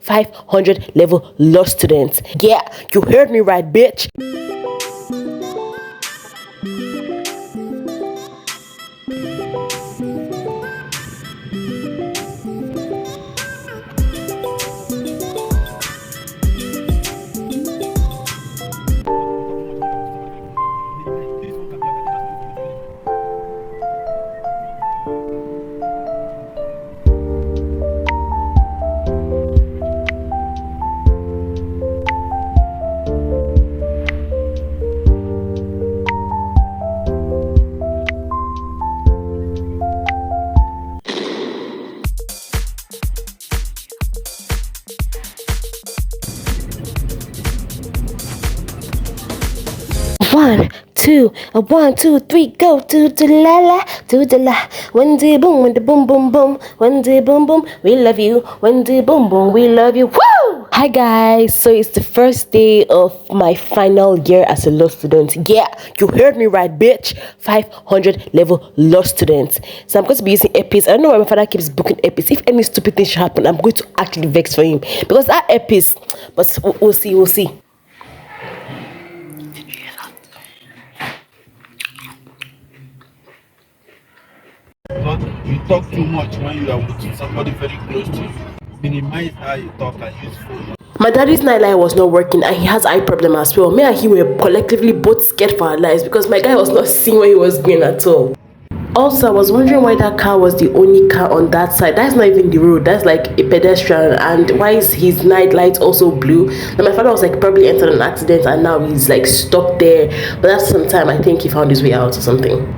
500 level law students. Yeah, you heard me right, bitch. One, two, three, go to the la la, to the la. When the boom, boom, boom. When the boom, we love you. When the boom, we love you. Woo! Hi guys, so it's the first day of my final year as a law student. Yeah, you heard me right, bitch. 500 level law students. So I'm going to be using earpiece. I don't know why my father keeps booking earpiece. If any stupid thing should happen, I'm going to actually vex for him because that earpiece. But we'll see. But you talk too much when you are with somebody very close to you. Minimize how you talk and use phone. My daddy's nightlight was not working and he has eye problem as well. Me and he were collectively both scared for our lives because my guy was not seeing where he was going at all. Also, I was wondering why that car was the only car on that side. That's not even the road. That's like a pedestrian. And why is his night light also blue? And my father was like probably entered an accident and now he's like stuck there. But after some time, I think he found his way out or something.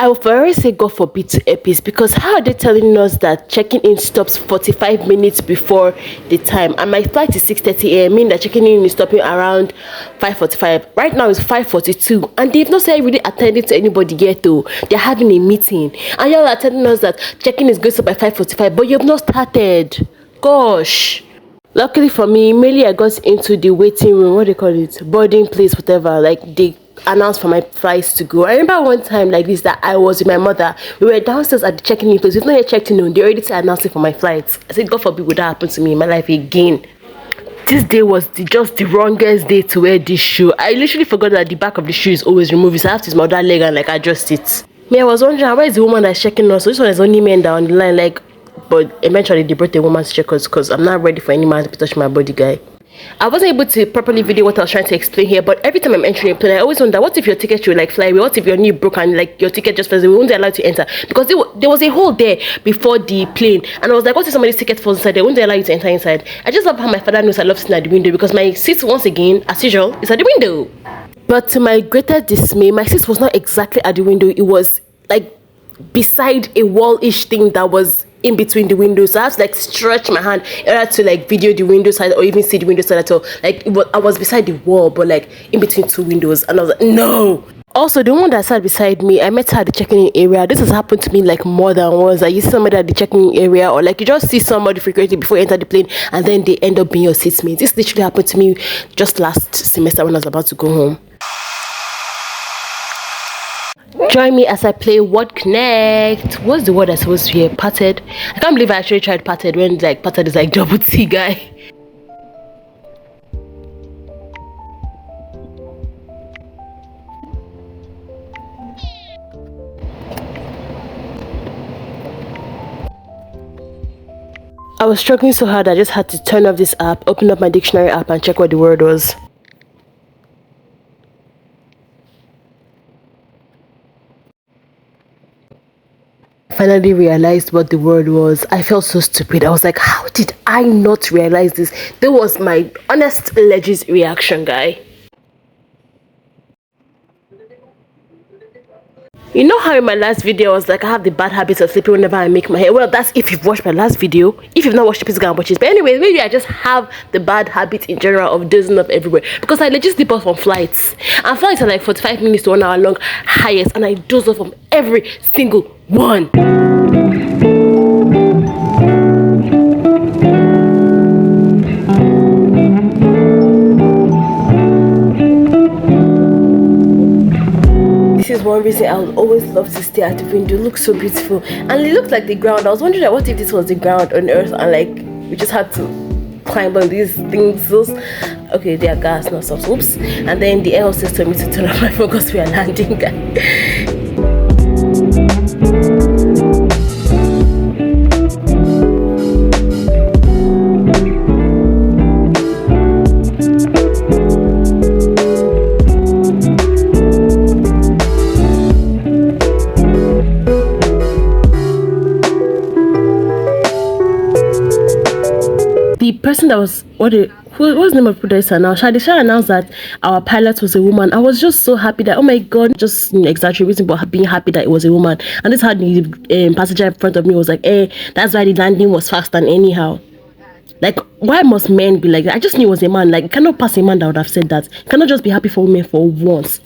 I will forever say God forbid to earpiece because how are they telling us that checking in stops 45 minutes before the time and my flight is 6:30 a.m. meaning that checking in is stopping around 5:45. Right now it's 5:42 and they've not said really attending to anybody yet though. They're having a meeting and y'all are telling us that checking is going to stop by 5:45 but you've not started. Gosh. Luckily for me, immediately I got into the waiting room, what do they call it? Boarding place, whatever. Like they announced for my flights to go. I remember one time like this that I was with my mother. We were downstairs at the checking in place. We've not yet checked in. They already said announcing for my flights. I said, God forbid would that happen to me in my life again. This day was just the wrongest day to wear this shoe. I literally forgot that the back of the shoe is always removed. So I have to use my other leg and like adjust it. Me, I was wondering why is the woman that's checking us? So this one is only men down the line like. But eventually they brought a woman to check us because I'm not ready for any man to touch my body, guy. I wasn't able to properly video what I was trying to explain here, but every time I'm entering a plane, I always wonder, what if your ticket should like fly away? What if your knee broke and like your ticket just falls away? We won't allow you to enter because there was a hole there before the plane, and I was like, what if somebody's ticket falls inside? They won't allow you to enter inside. I just love how my father knows I love sitting at the window because my seat once again, as usual, is at the window. But to my greater dismay, my seat was not exactly at the window. It was like beside a wall-ish thing that was in between the windows. So I have to like stretch my hand in order to like video the window side or even see the window side at all. Like I was beside the wall but like in between two windows and I was like no. Also, the one that sat beside me, I met her at the check-in area. This has happened to me like more than once. Like you see somebody at the check-in area or like you just see somebody frequently before you enter the plane and then they end up being your seatmate. This literally happened to me just last semester when I was about to go home. Join me as I play Word Connect. What's the word I'm supposed to hear? Patted. I can't believe I actually tried patted when like patted is like double T, guy. I was struggling so hard I just had to turn off this app, open up my dictionary app and check what the word was. Finally realized what the word was. I felt so stupid. I was like, how did I not realize this? That was my honest legit reaction, guy. You know how in my last video I was like, I have the bad habits of sleeping whenever I make my hair. Well, that's if you've watched my last video. If you've not watched it, please go and watch it. But anyway, maybe I just have the bad habit in general of dozing off everywhere. Because I legit sleep off on flights. And flights are like 45 minutes to 1 hour long, highest. And I doze off on every single one. This is one reason I would always love to stay at the window. It looks so beautiful, and it looked like the ground. I was wondering, like, what if this was the ground on Earth, and like we just had to climb on these things. Okay, they are gas, not soft. Oops. And then the air hostess told me to turn off my phone because we are landing. The person that was what's the name of producer now? Shadisha announced that our pilot was a woman. I was just so happy that, oh my god, just exaggerating, but being happy that it was a woman. And this had the passenger in front of me was like, hey, that's why the landing was fast and anyhow. Like, why must men be like that? I just knew it was a man. Like, you cannot pass a man that would have said that. You cannot just be happy for women for once.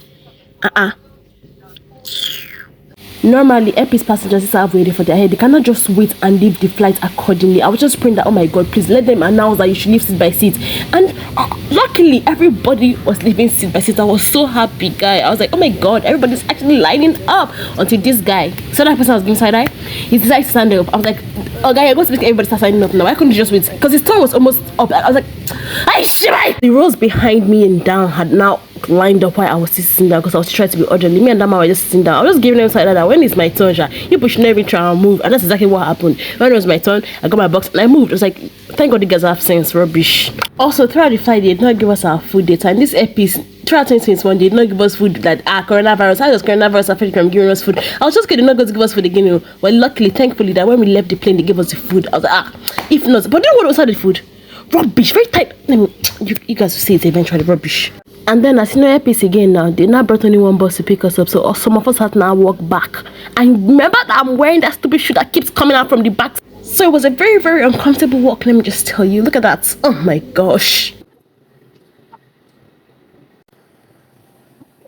Normally, airpiece passengers are waiting for their head. They cannot just wait and leave the flight accordingly. I was just praying that, oh my god, please let them announce that you should leave seat by seat. And luckily, everybody was leaving seat by seat. I was so happy, guy. I was like, oh my god, everybody's actually lining up until this guy. So that person was giving side eye. He decided to stand up. I was like, oh guy, you're going to make everybody start signing up now. Why couldn't you just wait? Because his turn was almost up. I was like, I shit. The rows behind me and down had now lined up while I was sitting down because I was trying to be orderly. Me and that man were just sitting down. I was just giving them side that when it's my turn, you should never try and move. And that's exactly what happened. When it was my turn, I got my box and I moved. I was like, thank god you guys have sense. Rubbish. Also, throughout the flight, they did not give us our food data. And this epic, throughout 2021, they did not give us food like coronavirus. How does coronavirus affect from giving us food? I was just kidding, not going to give us food again. You know. Well, luckily, thankfully, that when we left the plane, they gave us the food. I was like, if not, but then what was the food? Rubbish, very tight. You guys will see it eventually. Rubbish. And then as you know, airpiece again now, they now brought only one bus to pick us up, so some of us had to now walk back. And remember that I'm wearing that stupid shoe that keeps coming out from the back, so it was a very, very uncomfortable walk. Let me just tell you, look at that. Oh my gosh,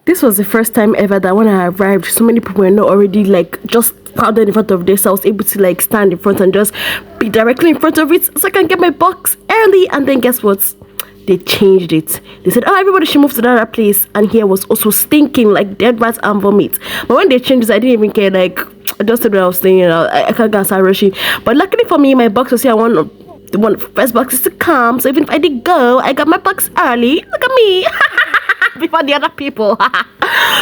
this was the first time ever that when I arrived, so many people were not already like just crowded in front of this, so I was able to like stand in front and just be directly in front of it so I can get my box early. And then guess what? They changed it. They said, oh, everybody should move to that other place. And here was also stinking like dead rats and vomit. But when they changed it, I didn't even care. Like, I just said what I was saying. I can't go and start rushing. But luckily for me, my box was here. The one first box is to come. So even if I did go, I got my box early. Look at me. Before the other people.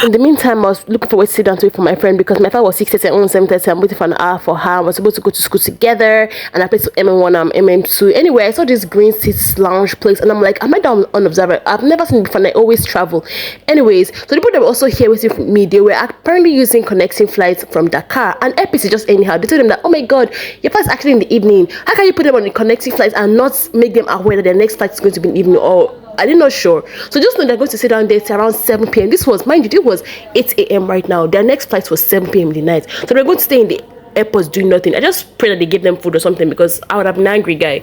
In the meantime, I was looking forward to sit down to wait for my friend because my flight was 6:30 and 7:30. I'm waiting for an hour for her. I was supposed to go to school together and I played to MM1 and MM2. Anyway, I saw this green seats lounge place and I'm like, am I down on Observer? I've never seen it before and I always travel. Anyways, so the people that were also here waiting for me, they were apparently using connecting flights from Dakar, and airpiece is just anyhow. They told them that, oh my god, your flight's actually in the evening. How can you put them on the connecting flights and not make them aware that their next flight is going to be in the evening? Or I did not sure. So just know they're going to sit down there till around 7 p.m. This was, mind you, it was 8 a.m. right now. Their next flight was 7 p.m. in the night. So they're going to stay in the airports doing nothing. I just pray that they give them food or something because I would have been an angry guy.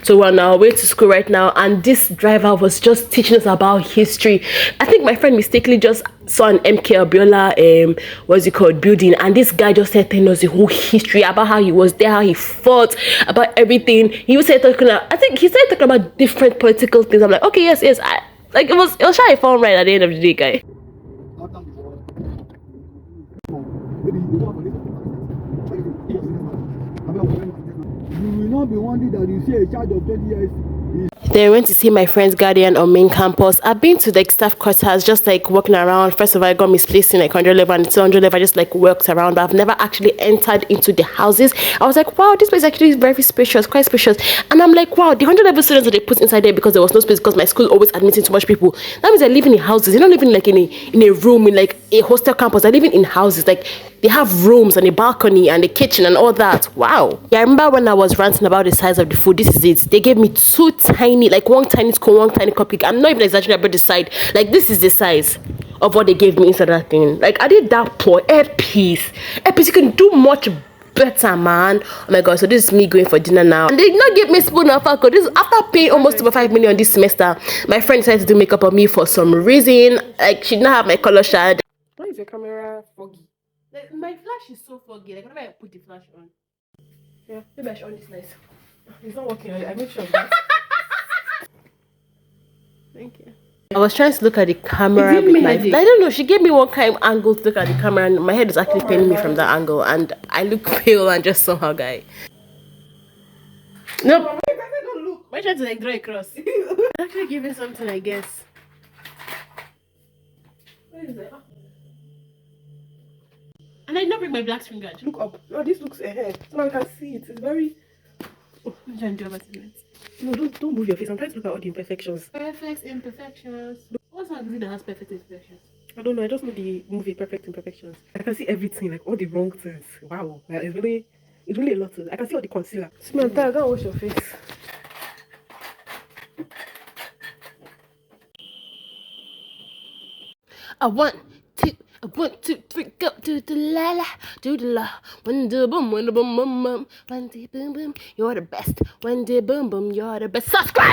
So we're on our way to school right now, and this driver was just teaching us about history. I think my friend mistakenly just saw an MK Abiola what's it called, building, and this guy just started telling us the whole history about how he was there, how he fought, about everything. He was talking about, I think he started talking about different political things. I'm like, okay, yes, it was shy fun right at the end of the day, guy. You will not be wondering that you see a child of 20 years. Then I went to see my friend's guardian on main campus. I've been to the staff quarters, just like walking around. First of all, I got misplaced in like 100 level and 200 level. I just like walked around, but I've never actually entered into the houses. I was like, wow, this place actually is very spacious, quite spacious. And I'm like, wow, the 100 level students that they put inside there because there was no space because my school always admitting too much people. That means they're living in houses. They're not living like in a room in like a hostel campus. They're living in houses. Like they have rooms and a balcony and a kitchen and all that. Wow. Yeah, I remember when I was ranting about the size of the food. This is it. They gave me two tiny, like one tiny scone, one tiny cupcake. I'm not even exaggerating about the size. Like this is the size of what they gave me inside that thing. Like, I did that poor earpiece. Earpiece, you can do much better, man. Oh my god, so this is me going for dinner now. And they did not give me spoon or fork. This is after paying almost over 5 million this semester. My friend decided to do makeup on me for some reason. Like, she did not have my color shade. Why is your camera foggy? Like, my flash is so foggy. Like, whenever I put the flash on. Yeah, maybe I should on this nice. It's not working. I made sure of that. Thank you. I was trying to look at the camera with my... I don't know, she gave me one kind of angle to look at the camera and my head is actually paining me from that angle and I look pale and just somehow guy. Nope. Don't look. Why trying to like draw a cross? It's actually giving something, I guess. Where is it? And I did not bring my black finger. Look up. Oh, this looks ahead. So now I can see it. It's very... Oh, I'm trying to do about it. No, don't move your face. I'm trying to look at all the imperfections. Perfect imperfections. What's one movie that has perfect imperfections? I don't know. I just know the movie Perfect Imperfections. I can see everything, like all the wrong things. Wow, like, it's really a lot. I can see all the concealer. Samantha, go and wash your face. I want to. 1, 2, 3, go do the la la, do the la. When the boom, when the boom, boom, boom, when the boom, boom, you're the best. When the boom, boom, you're the best. Subscribe.